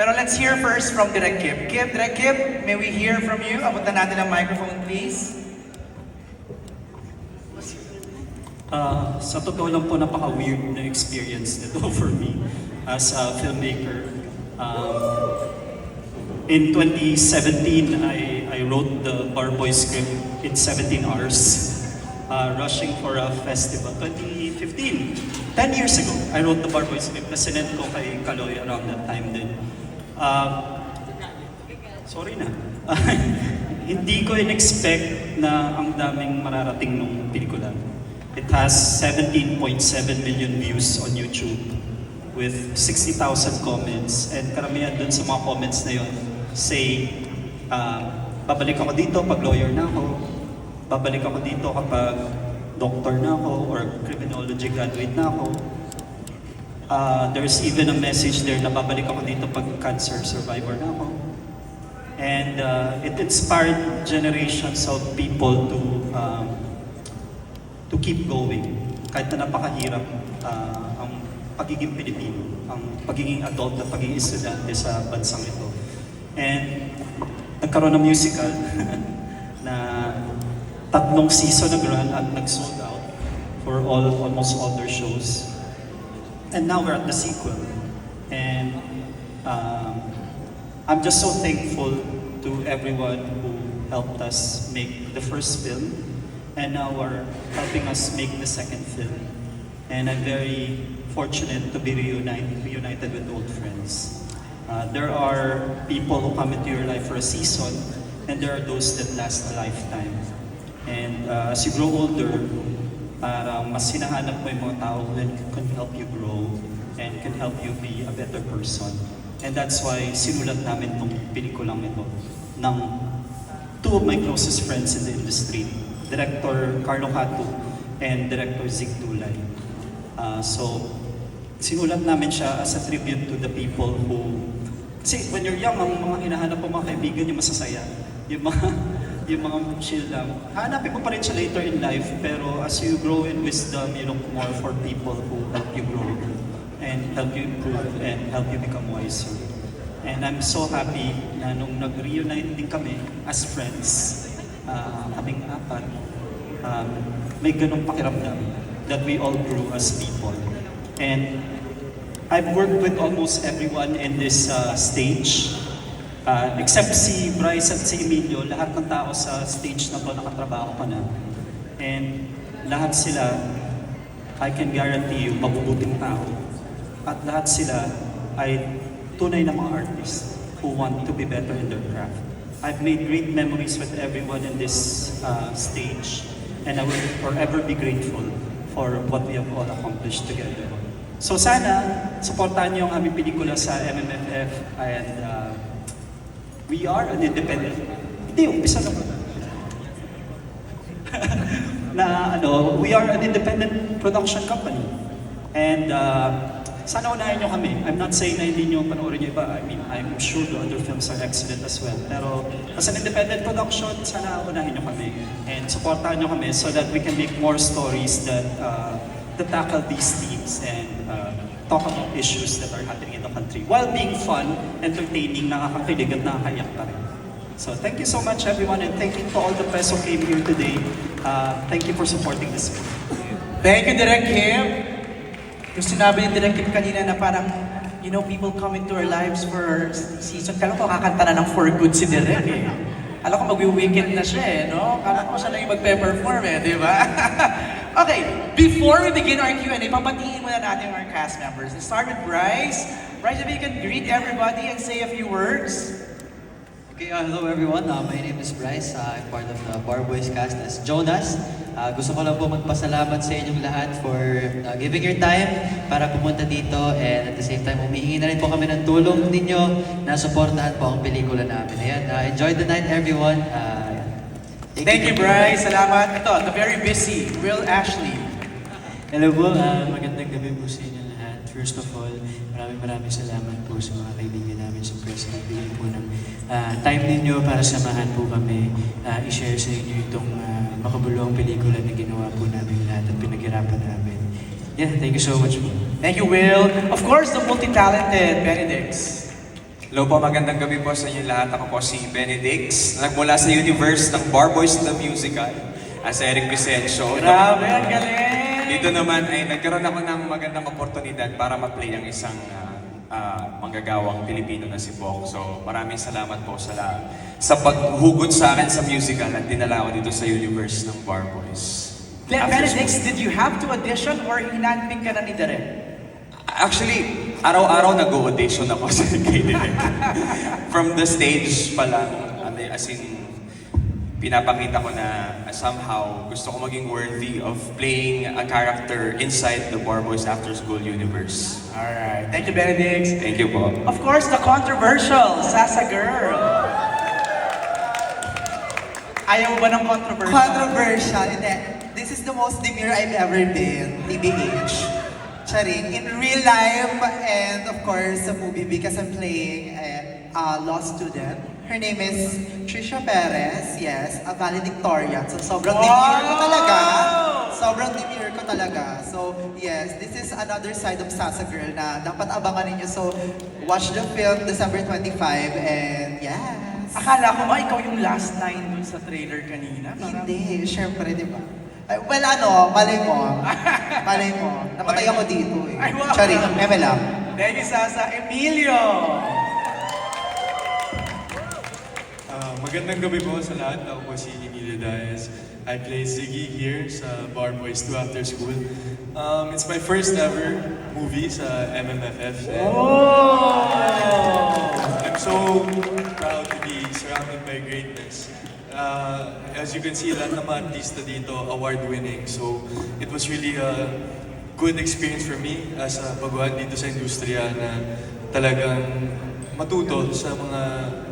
Pero let's hear first from Direk Kip. Direk Kip, may we hear from you? Abutan natin ang microphone, please. Sa totoo lang po, napaka-weird na experience nito for me as a filmmaker. In 2017, I wrote the Barboy script in 17 hours, rushing for a festival. 2015, 10 years ago, I wrote the Barboy script na sinend ko kay Kaloy around that time din. Sorry na. Hindi ko in-expect na ang daming mararating nung pelikula. It has 17.7 million views on YouTube with 60,000 comments, and karamihan dun sa mga comments na yun say, babalik ako dito pag lawyer na ako, babalik ako dito kapag doctor na ako or criminology graduate na ako. There's even a message there na babalik ako dito pag cancer survivor na ako. And it inspired generations of people to keep going. Kahit na napakahirap ang pagiging Pilipino, ang pagiging adult at pagiging estudyante sa bansang ito. And nagkaroon ng musical na 3 season nag-run at nag-sold out for almost all their shows. And now we're at the sequel. And I'm just so thankful to everyone who helped us make the first film and now are helping us make the second film. And I'm very fortunate to be reunited with old friends. There are people who come into your life for a season, and there are those that last a lifetime. And as you grow older, mas hinahanap mo yung mga tao that can help you grow and can help you be a better person. And that's why sinulat namin tong pelikulang ito ng 2 of my closest friends in the industry, Director Carlo Catu and Director Zig Dulay. So, sinulat namin siya as a tribute to the people who... Kasi when you're young, ang mga hinahanap mo mga kaibigan, yung masasaya, yung mga chill lang. Hanapin mo pa rin siya later in life, pero as you grow in wisdom, you look more for people who help you grow and help you improve and help you become wiser. And I'm so happy na nung nag-reunite din kami as friends, kaming 4, may ganong pakiramdam that we all grew as people. And I've worked with almost everyone in this stage, except si Bryce at si Emilio. Lahat ng tao sa stage na to nakatrabaho ko na. And lahat sila, I can guarantee you, mabubuting tao. At lahat sila ay tunay na mga artists who want to be better in their craft. I've made great memories with everyone in this stage, and I will forever be grateful for what we have all accomplished together. So sana, supportahan niyo ang aming pelikula sa MMFF, and we are an independent... Hindi, umpisa na we are an independent production company. And sana unahin nyo kami. I'm not saying na hindi nyo panoorin nyo iba. I mean, I'm sure the other films are excellent as well. Pero as an independent production, sana unahin nyo kami. And supportahan nyo kami so that we can make more stories that tackle these themes and talk about issues that are happening in the country while being fun, entertaining, nakakakilig at nakakaiyak pa rin. So thank you so much everyone, and thank you to all the press who came here today. Thank you for supporting this film. Thank you, Direk Kip. Yung sinabi ni Direk Kip kanina na parang, you know, people come into our lives for season. Kala ko kakanta na ng For Good si Direk eh. Alam ko mag-weekend na siya eh, no? Kala ko siya lang yung magpe-perform eh, di ba? Okay, before we begin our Q&A, papatiin muna natin our cast members. Let's start with Bryce. Bryce, if you can greet everybody and say a few words. Okay, hello everyone. My name is Bryce. I'm part of the Barboy's cast as Jonas. Gusto ko lang po magpasalamat sa inyong lahat for giving your time para pumunta dito, and at the same time, humihingi na rin po kami ng tulong ninyo na suportahan po ang pelikula namin. Ayan, enjoy the night everyone. Thank you, Bryce. Salamat. Ito, the very busy Will Ashley. Hello po, magandang gabi po sa inyo lahat. First of all, maraming salamat po sa mga kaibigan namin sa press na bigyan po ng time ninyo para samahan po kami, i-share sa inyo itong makabuluhang pelikula na ginawa po namin lahat at pinaghirapan namin. Yeah, thank you so much po. Thank you, Will. Of course, the multi-talented Benedicts. Hello po, magandang gabi po sa inyo lahat. Ako po si Benedix, nagmula sa universe ng Barboys the Musical as Eric Vicencio. Grabe, ang galing! Dito naman ay nagkaroon ako ng magandang oportunidad para ma-play ang isang manggagawang Pilipino na si Bok. So maraming salamat po sa paghugot sa akin sa musical at dinala ako dito sa universe ng Barboys. Benedix, did you have to audition or hinandpick ka na ni Direk? Actually, araw-araw nag-audition ako sa kay Direk. From the stage pa lang, as in, pinapakita ko na somehow gusto ko maging worthy of playing a character inside the Barboys After School universe. Alright, thank you, Benedix. Thank you po. Of course, the controversial Sasa Girl. Ayaw mo ba ng controversial? Controversial. Hindi. This is the most demure I've ever been, TBH. Charing. In real life, and of course, sa movie, because I'm playing a law student. Her name is Trisha Perez, yes, a valedictorian. So, sobrang demure ko talaga. Sobrang demure ko talaga. So, yes, this is another side of Sasa Girl na dapat abangan ninyo. So, watch the film December 25, and yes. Akala ko ba ikaw yung last line dun sa trailer kanina? Hindi, syempre, di ba? Well, malay mo. Malay mo. Napatay ako dito eh. Ay, wow. Charing, eme lang. Thank you, Sasa. Emilio! Magandang gabi po sa lahat. Ako po si Emilio Diaz. I play Ziggy here sa Barboys 2 After School. It's my first ever movie sa MMFF. And I'm so proud to be surrounded by greatness. As you can see, lahat ng mga artista dito award-winning. So it was really a good experience for me as a baguhan dito sa industriya na talagang matuto sa mga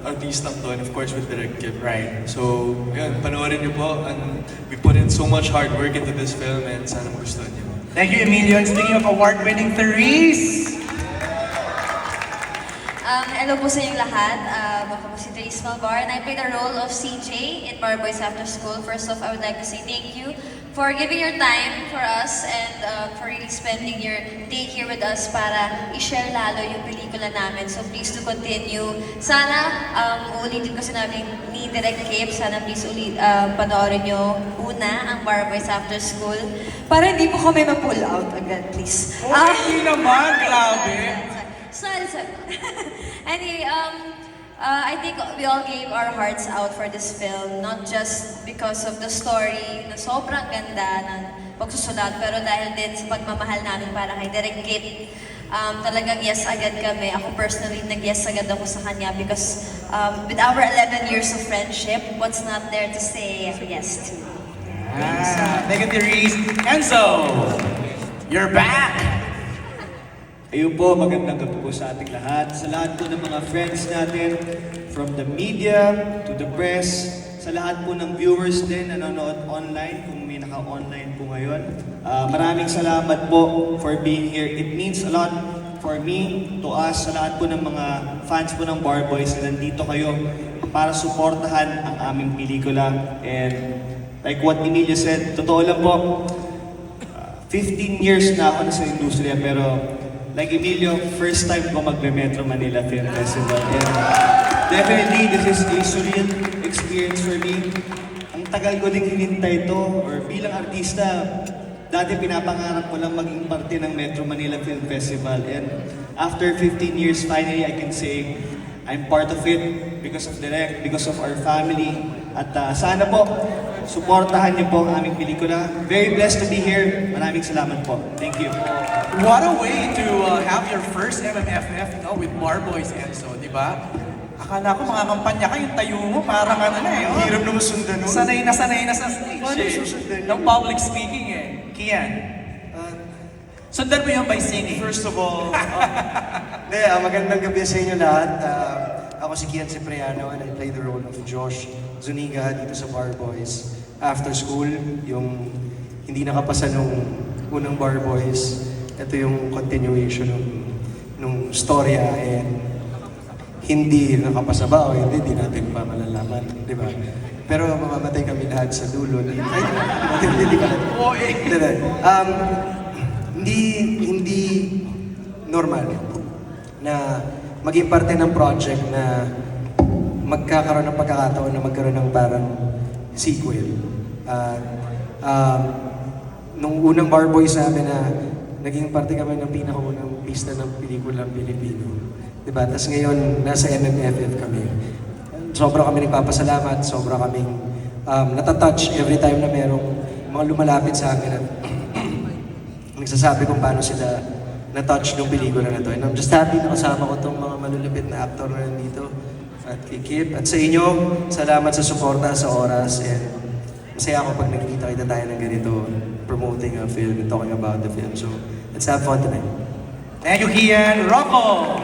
artistang to, and of course with Direk Kip. Right. So, yun, panoorin niyo po, and we put in so much hard work into this film, and sana magustuhan niyo. Thank you, Emilio. And speaking of award-winning Therese! Hello po sa inyong lahat. Ako po si Therese Malvar, and I play the role of CJ in Barboys After School. First off, I would like to say thank you for giving your time for us and for really spending your day here with us para i-share lalo yung pelikula namin. So please to continue. Sana, ulitin ko sinabi ni Direk Kip, sana please panoorin nyo una ang Barboys After School para hindi po kami ma-pull out agad, please. Okay naman, grabe! Sorry. Anyway, I think we all gave our hearts out for this film, not just because of the story na sobrang ganda ng pagsusulat, pero dahil din sa pagmamahal namin para kay Direk Kip. Talagang yes agad kami. Ako personally, nag-yes agad ako sa kanya because with our 11 years of friendship, what's not there to say yes to? Thank you, Therese. Enzo, you're back! Ayun po, magandang gabi po sa ating lahat. Sa lahat po ng mga friends natin, from the media to the press, sa lahat po ng viewers din na nanonood online, kung may naka-online po ngayon. Maraming salamat po for being here. It means a lot for me, to us, sa lahat po ng mga fans po ng Barboys na nandito kayo para suportahan ang aming pelikula. And like what Emilio said, totoo lang po, 15 years na ako na sa industriya, pero like Emilio, first time ko magbe-Metro Manila Film Festival. And definitely, this is a surreal experience for me. Ang tagal ko din hinintay ito, or bilang artista, dati pinapangarap ko lang maging parte ng Metro Manila Film Festival. And after 15 years, finally, I can say, I'm part of it because of Direk, because of our family. At sana po, suportahan niyo po ang aming pelikula. Very blessed to be here. Maraming salamat po. Thank you. What a way to have your first MMFF with Barboys, Enzo, di ba? Akala ko mga kampanya ka, yung tayo mo, parang ano na eh. Hirap naman sundan nun. Sanay na sa stage Paano eh. susundan Ng public speaking eh. Kian, sundan mo yun by singing. First of all, magandang gabi sa inyo lahat. Ako si Kian Cipriano and I play the role of Josh Zuniga dito sa Barboys After School. Yung hindi nakapasa nung unang Barboys. Ito yung continuation nung storya and hindi nakapasa ba o hindi natin pa malalaman, di ba? Pero mamamatay kami lahat sa dulo. Hindi ka lang. Hindi normal na maging parte ng project na magkakaroon ng pagkakataon na magkaroon ng parang sequel. Nung unang Barboys namin na naging parte kami ng pinakaunang pista ng pelikulang Pilipino. Diba? Tapos ngayon, nasa MMFF kami. Sobra kami nagpapasalamat, sobra kaming natatouch every time na merong mga lumalapit sa amin at nagsasabi kung paano sila na-touch ng pelikula na to. And I'm just happy na kasama ko itong mga malulupit na actor na nandito at kay Kip. At sa inyo, salamat sa suporta, sa oras, and masaya ako pag nakikita tayo ng ganito, promoting a film and talking about the film. So, let's have fun tonight. Thank you, Kian. Rocco!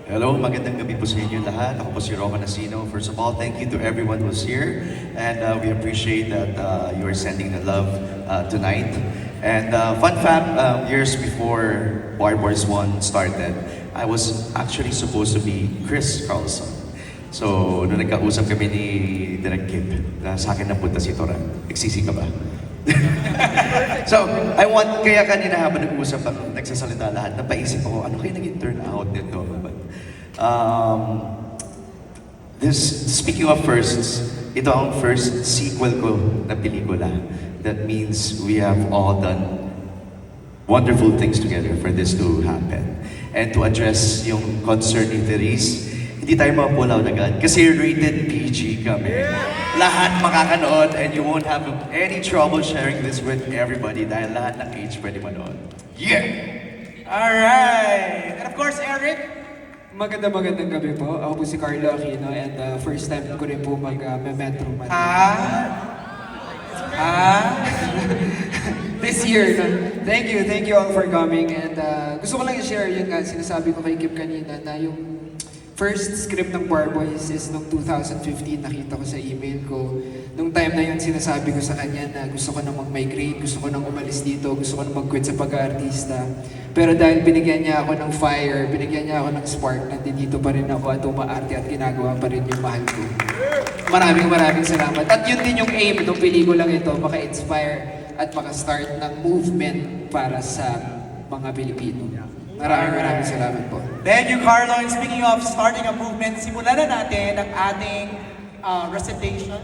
Hello, magandang gabi po sa inyo lahat. Ako po si Rocco Nasino. First of all, thank you to everyone who's here. And we appreciate that you are sending the love tonight. And fun fact, years before Barboys 1 started, I was actually supposed to be Chris Carlson. So, nung nagkausap kami ni Direk Kip, na sa akin napunta si Toran. Nagsisi ka ba? So, kaya kanina habang nag-uusap ako, nagsasalita lahat, napaisip ako, ano kayo naging turnout nito? But, speaking of firsts, ito ang first sequel ko na pelikula. That means we have all done wonderful things together for this to happen. And to address yung concern ni Therese, hindi tayo mapulaw agad kasi rated PG kami. Lahat makakanood and you won't have any trouble sharing this with everybody dahil lahat ng age pwede manood. Yeah! Alright! And of course, Eric, Magandang gabi po. Ako po si Carlo Aquino and first time ko rin po mag-Metro Manila. This year. Thank you all for coming and gusto ko lang i-share yun nga, sinasabi ko kay Kip kanina na yung first script ng Barboys is noong 2015, nakita ko sa email ko. Nung time na yun, sinasabi ko sa kanya na gusto ko nang mag-migrate, gusto ko nang umalis dito, gusto ko nang mag-quit sa pag-aartista. Pero dahil binigyan niya ako ng fire, binigyan niya ako ng spark, nandito pa rin ako at umaarte at ginagawa pa rin yung mahal ko. Maraming salamat. At yun din yung aim ng pelikulang ito, maka-inspire at maka-start ng movement para sa mga Pilipino. Maraming salamat po. thank you, Carlo. And speaking of starting a movement, simulan na natin ang ating recitation.